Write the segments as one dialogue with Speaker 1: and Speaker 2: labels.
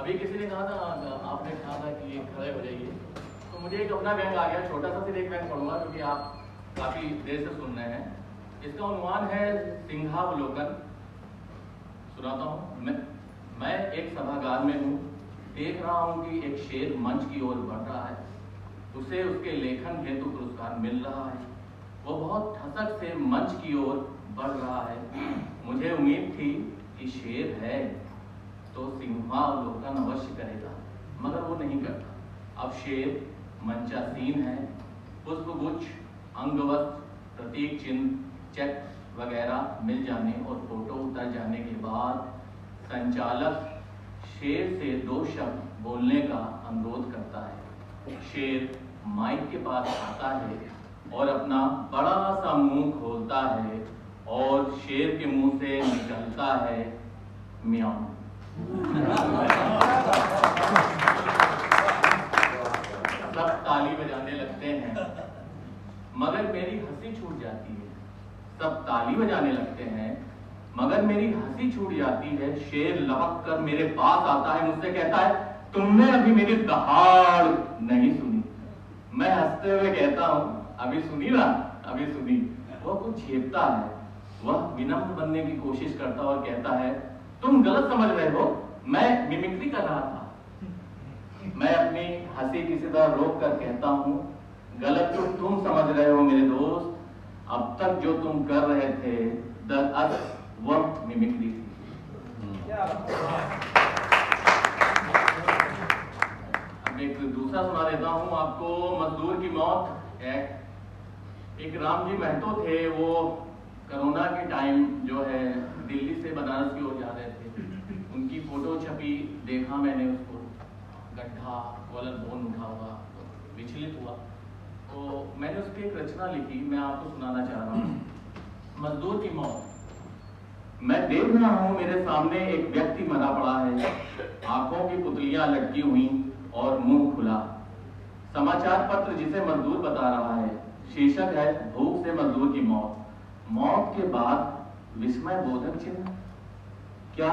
Speaker 1: अभी किसी ने कहा था, आपने कहा था कि खड़े हो जाइए, तो मुझे एक अपना व्यंग आ गया, छोटा सा सिर्फ एक व्यंग पढ़ूंगा क्योंकि आप काफी देर से सुन रहे हैं। इसका उन्वान है सिंहावलोकन। सुनाता हूँ। मैं एक सभागार में हूँ, देख रहा हूँ कि एक शेर मंच की ओर बढ़ रहा है। उसे उसके लेखन हेतु पुरस्कार मिल रहा है। वो बहुत ठसक से मंच की ओर बढ़ रहा है। मुझे उम्मीद थी कि शेर है तो सिंहावलोकन अवश्य करेगा, मगर वो नहीं करता। अब शेर मंचासीन है। पुष्पगुच्छ, अंगवस्त्र, प्रतीक चिन्ह, चेक वगैरह मिल जाने और फोटो उतर जाने के बाद संचालक शेर से 2 शब्द बोलने का अनुरोध करता है। शेर माइक के पास आता है और अपना बड़ा सा मुंह खोलता है और शेर के मुंह से निकलता है म्याऊं। सब ताली बजाने लगते हैं, मगर मेरी हंसी छूट जाती है। सब ताली बजाने लगते हैं, मगर मेरी हंसी छूट जाती है। शेर लपक कर मेरे पास आता है, मुझसे कहता है, तुमने अभी मेरी दहाड़ नहीं सुनी। मैं हंसते हुए कहता हूँ, अभी सुनी ना, अभी सुनी। वह कुछ झेपता है। वह विनम्र बनने की कोशिश करता और कहता है, तुम गलत समझ रहे हो, मैं मिमिक्री कर रहा था। मैं अपनी हंसी किसी तरह रोक कर कहता हूँ, गलत तो तुम समझ रहे हो मेरे दोस्त। अब तक जो तुम कर रहे थे दरअसल वह मिमिक्री थी। अब एक दूसरा सुना देता हूँ आपको। मजदूर की मौत। एक राम जी महतो थे, वो कोरोना के टाइम जो है दिल्ली से बनारस की ओर जा रहे थे। उनकी फोटो छपी, देखा मैंने उसको, गड्ढा, कॉलर बोन उठा हुआ, विचलित हुआ, तो मैंने उस पर एक रचना लिखी, मैं आपको सुनाना चाह रहा हूँ। मजदूर की मौत। मैं देख रहा हूँ मेरे सामने एक व्यक्ति मरा पड़ा है, आंखों की पुतलियां लटकी हुई और मुंह खुला। समाचार पत्र जिसे मजदूर बता रहा है, शीर्षक है भूख से मजदूर की मौत। मौत के बाद विस्मय बोधक चिन्ह। क्या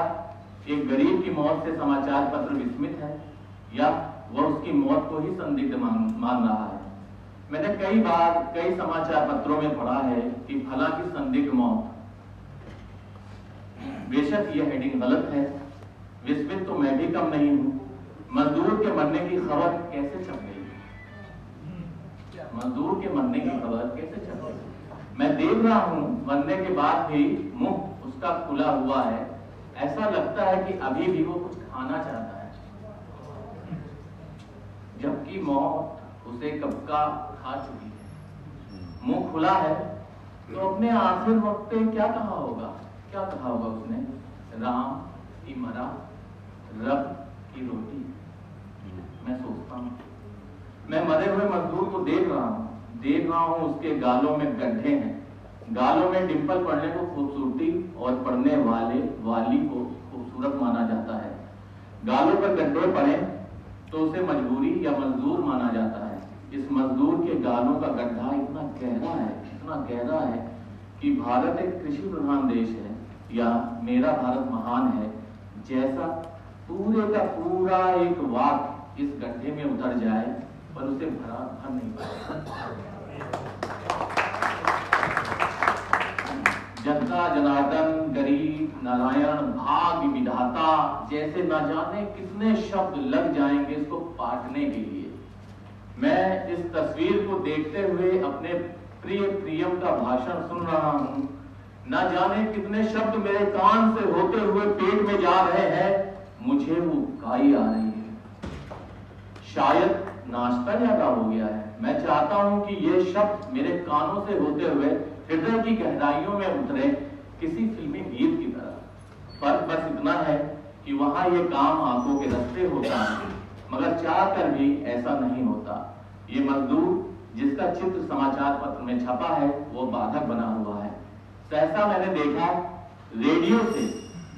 Speaker 1: एक गरीब की मौत से समाचार पत्र विस्मित है, या वह उसकी मौत को ही संदिग्ध मान रहा है? मैंने कई बार कई समाचार पत्रों में पढ़ा है कि फला की संदिग्ध मौत। बेशक यह हेडिंग गलत है, विस्मित तो मैं भी कम नहीं हूं। मजदूर के मरने की खबर कैसे छप गई? मजदूर के मरने की खबर कैसे छप गई? मैं देख रहा हूं मरने के बाद भी मुंह उसका खुला हुआ है। ऐसा लगता है कि अभी भी वो कुछ खाना चाहता है, जबकि मौत उसे कब का खा चुकी है। मुंह खुला है तो अपने आखिर वक्त पे क्या कहा होगा? क्या कहा होगा उसने? राम की मरा, रब की रोटी। मैं सोचता हूँ, मैं मरे हुए मजदूर को देख रहा हूँ उसके गालों में गड्ढे हैं। गालों में डिंपल पड़ने को खूबसूरती और पड़ने वाली को खूबसूरत माना जाता है। गालों पर गड्ढे पड़े तो उसे मजबूरी या मजदूर माना जाता है। इस मजदूर के गालों का गड्ढा इतना गहरा है कि भारत एक कृषि प्रधान देश है, या मेरा भारत महान है, जैसा पूरे का पूरा एक वाक्य इस गड्ढे में उतर जाए पर उसे भर नहीं पाएगा। जनता जनार्दन, गरीब, नारायण, भाग्य, विधाता जैसे न जाने कितने शब्द लग जाएंगे इसको पाटने के लिए। मैं इस तस्वीर को देखते हुए अपने प्रिय प्रियम का भाषण सुन रहा हूं। न जाने कितने शब्द मेरे कान से होते हुए पेट में जा रहे हैं। मुझे वो उबकाई आ रही है। शायद नाश्ता ज्यादा हो गया है। मैं चाहता हूं कि ये शब्द मेरे कानों से होते हुए हृदय की गहराइयों में उतरे, किसी फिल्मी गीत की तरह। फर्क बस इतना है कि वहां ये काम आंखों के रास्ते होता है, मगर चाह कर भी ऐसा नहीं होता। ये मजदूर जिसका चित्र समाचार पत्र में छपा है, वो बाधक बना हुआ है। सहसा मैंने देखा रेडियो से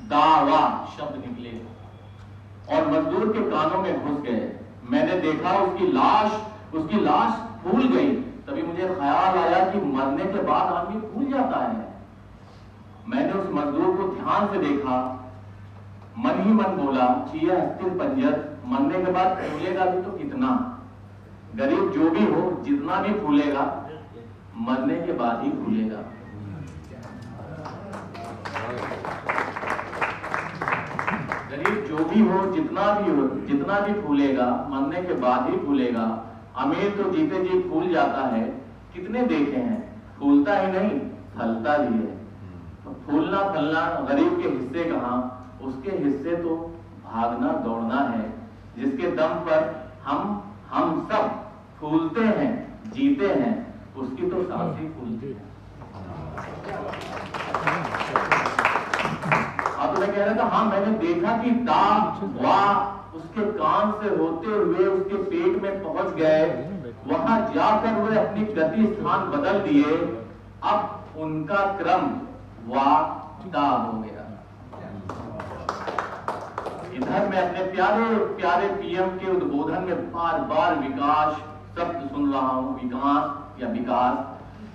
Speaker 1: दावा शब्द निकले और मजदूर के कानों में घुस गए। मैंने देखा उसकी लाश फूल गई। तभी मुझे ख्याल आया कि मरने के बाद आदमी फूल जाता है। मैंने उस मजदूर को ध्यान से देखा मन ही मन बोला कि यह अस्थिर पंजर मरने के बाद फूलेगा भी तो कितना। गरीब जो भी हो, जितना भी फूलेगा मरने के बाद ही फूलेगा। गरीब जो भी हो, जितना भी फूलेगा मरने के बाद ही फूलेगा। अमीर तो जीते जी फूल जाता है, कितने देखे हैं, फूलता ही नहीं फलता भी है। तो फूलना फलना गरीब के हिस्से कहाँ, उसके हिस्से तो भागना दौड़ना है, जिसके दम पर हम सब फूलते हैं, जीते हैं, उसकी तो सांस ही फूलती है। अब मैं कह रहा था, हाँ मैंने देखा कि दाग वाह उसके कान से होते हुए उसके पेट में पहुंच गए, वहां जाकर वे अपनी गति स्थान बदल दिए। अब उनका क्रम वाह दाग हो गया। इधर मैं अपने प्यारे प्यारे पीएम के उद्बोधन में बार बार विकास शब्द सुन रहा हूं, विकास या विकास।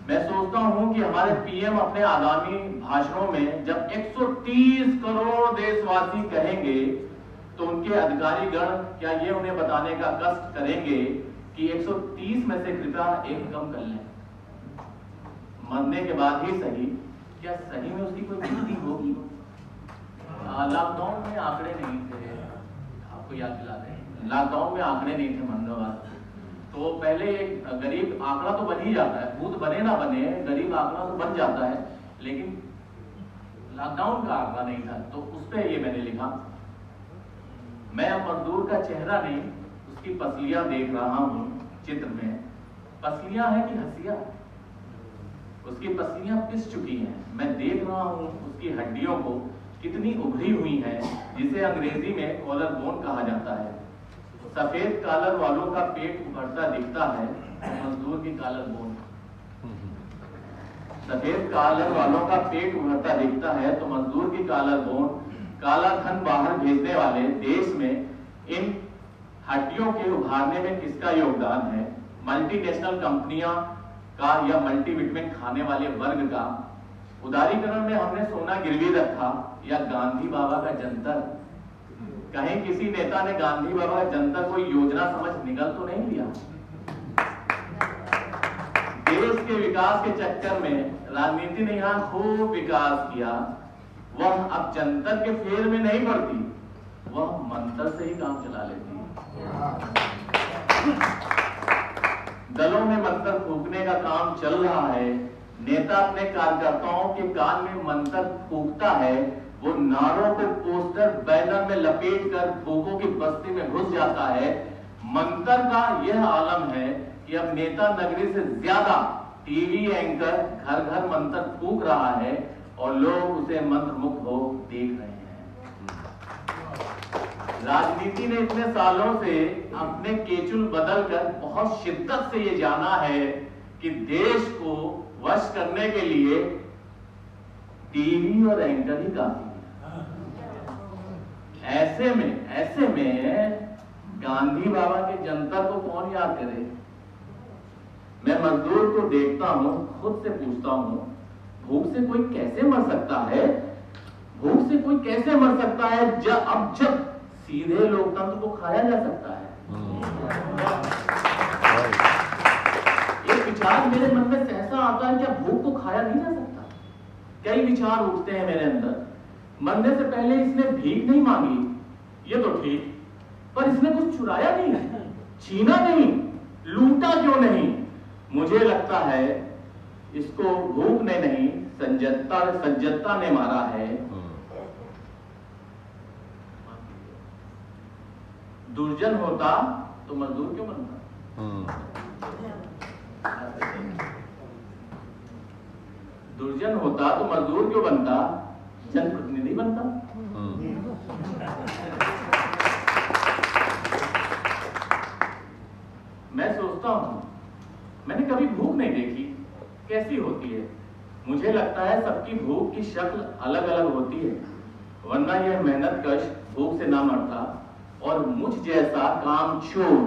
Speaker 1: मैं सोचता हूं कि हमारे पीएम अपने आगामी भाषणों में जब 130 करोड़ देशवासी कहेंगे तो उनके अधिकारी गण क्या ये उन्हें बताने का कष्ट करेंगे कि 130 में से कृपया एक कम कर लें, मरने के बाद ही सही, क्या सही में उसकी कोई गिनती होगी? लॉकडाउन में आंकड़े नहीं थे, आपको याद दिला दें, लॉकडाउन में आंकड़े नहीं थे मरने वाले। तो पहले एक गरीब आंकड़ा तो बन ही जाता है, भूत बने ना बने, गरीब आंकड़ा तो बन जाता है, लेकिन लॉकडाउन का आंकड़ा नहीं था। तो उस पर ये मैंने लिखा, मैं मजदूर का चेहरा नहीं उसकी पसलियां देख रहा हूं चित्र में। पसलियां है कि हंसियां? उसकी पसलियां पिस चुकी हैं। मैं देख रहा हूं उसकी हड्डियों को कितनी उभरी हुई हैं, जिसे अंग्रेजी में कॉलर बोन कहा जाता है। सफेद कॉलर वालों का पेट उभरता दिखता है, मजदूर की कॉलर बोन। सफेद कॉलर वालों का पेट उभरता दिखता है तो मजदूर की कॉलर बोन। काला धन बाहर भेजने वाले देश में इन हड्डियों के उभारने में किसका योगदान है? मल्टीनेशनल कंपनियां का या मल्टीविटामिन खाने वाले वर्ग का? उदारीकरण में हमने सोना गिरवी रखा या गांधी बाबा का जंतर? कहीं किसी नेता ने गांधी बाबा का जंतर कोई योजना समझ निकल तो नहीं लिया? देश के विकास के चक्कर में राजनीति ने यहां खूब विकास किया। वह अब जंतर के फेर में नहीं पड़ती, वह मंत्र से ही काम चला लेती है। दलों में मंत्र फूकने का काम चल रहा है। नेता अपने कार्यकर्ताओं के कान में मंत्र फूकता है, वो नारों को पोस्टर बैनर में लपेट कर भूखों की बस्ती में घुस जाता है। मंत्र का यह आलम है कि अब नेता नगरी से ज्यादा टीवी एंकर घर घर मंत्र फूक रहा है और लोग उसे मंत्र मुक्त हो देख रहे हैं। राजनीति ने इतने सालों से अपने केचुल बदलकर बहुत शिद्दत से ये जाना है कि देश को वश करने के लिए टीवी और एंकर ही काफी है। ऐसे में गांधी बाबा के जंतर को कौन याद करे? मैं मजदूर को देखता हूं, खुद से पूछता हूं, भूख से कोई कैसे मर सकता है? भूख से कोई कैसे मर सकता है जब सीधे लोकतंत्र को खाया जा सकता है? एक विचार मेरे मन में सहसा आता है, क्या भूख को खाया नहीं जा सकता? कई विचार उठते हैं मेरे अंदर। मरने से पहले इसने भीख नहीं मांगी, ये तो ठीक, पर इसने कुछ चुराया नहीं, छीना नहीं, लूटा क्यों नहीं? मुझे लगता है इसको भूख ने नहीं, सज्जनता ने मारा है। दुर्जन होता तो मजदूर क्यों बनता? दुर्जन होता तो मजदूर क्यों बनता? जनप्रतिनिधि बनता। मैं सोचता हूं, मैंने कभी भूख नहीं देखी, कैसी होती है? मुझे लगता है सबकी भूख की शक्ल अलग अलग होती है, वरना यह मेहनत कश भूख से ना मरता और मुझ जैसा काम छोड़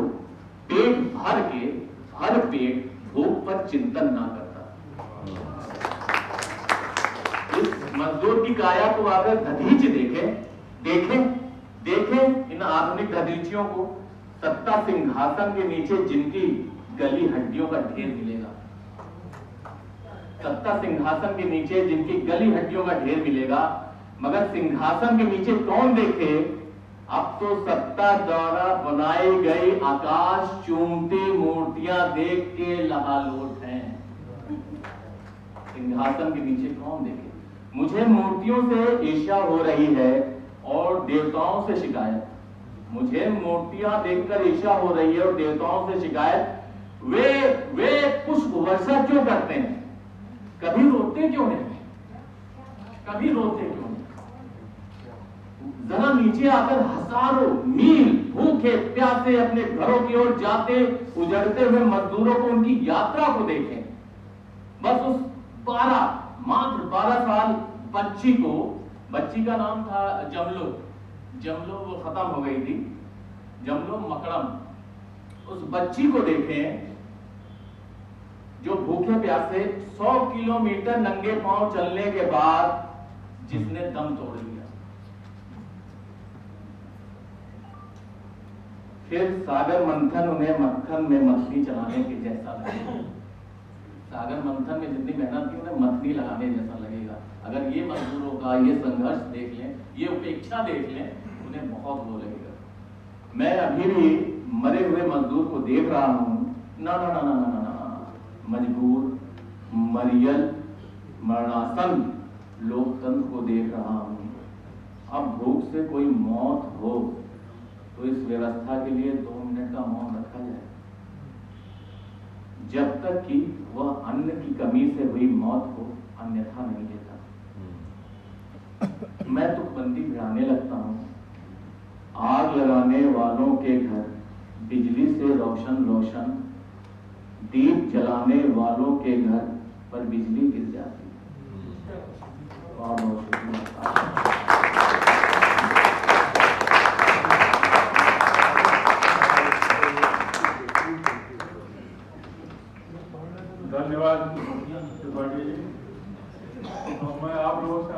Speaker 1: पेट भर के भर पेट भूख पर चिंतन ना करता। इस मजदूर की काया को अगर धतीच देखें देखें इन आधुनिक दधीचियों को, सत्ता सिंहासन के नीचे जिनकी गली हड्डियों का ढेर मिलेगा, सत्ता सिंहासन के नीचे जिनकी गली हड्डियों का ढेर मिलेगा, मगर सिंहासन के नीचे कौन देखे? अब तो सत्ता द्वारा बनाई गई आकाश चूमती मूर्तियां देख के लहालोट हैं। सिंहासन के नीचे कौन देखे? मुझे मूर्तियों से ईर्ष्या हो रही है और देवताओं से शिकायत। मुझे मूर्तियां देखकर ईर्ष्या हो रही है और देवताओं से शिकायत। वे पुष्प वर्षा क्यों करते हैं? कभी रोते क्यों नहीं? कभी रोते क्यों नहीं? जरा नीचे आकर हजारों मील भूखे प्यासे अपने घरों की ओर जाते उजड़ते हुए मजदूरों को, उनकी यात्रा को देखें। बस उस मात्र 12 साल बच्ची का नाम था जमलो, वो खत्म हो गई थी, जमलो मकड़म। उस बच्ची को देखें जो भूखे प्यासे 100 किलोमीटर नंगे पांव चलने के बाद जिसने दम तोड़ लिया। फिर सागर मंथन उन्हें मक्खन में मछली चलाने के जैसा लगेगा। सागर मंथन में जितनी मेहनत की उन्हें मछली लगाने जैसा लगेगा। अगर ये मजदूरों का ये संघर्ष देख लें, ये उपेक्षा देख लें, उन्हें बहुत वो लगेगा। मैं अभी भी मरे हुए मजदूर को देख रहा हूं, ना ना ना ना ना ना, मजबूर, मरियल, मरणासन लोकतंत्र को देख रहा हूं। अब भूख से कोई मौत हो तो इस व्यवस्था के लिए 2 मिनट का मौन रखा जाए, जब तक कि वह अन्न की कमी से हुई मौत को अन्यथा नहीं लेता। मैं तुकबंदी भिड़ाने लगता हूं। आग लगाने वालों के घर बिजली से रोशन रोशन, दीप जलाने वालों के घर पर बिजली गिर जाती है। बहुत बहुत शुक्रिया।
Speaker 2: धन्यवाद त्रिपाठी जी। मैं आप लोगों से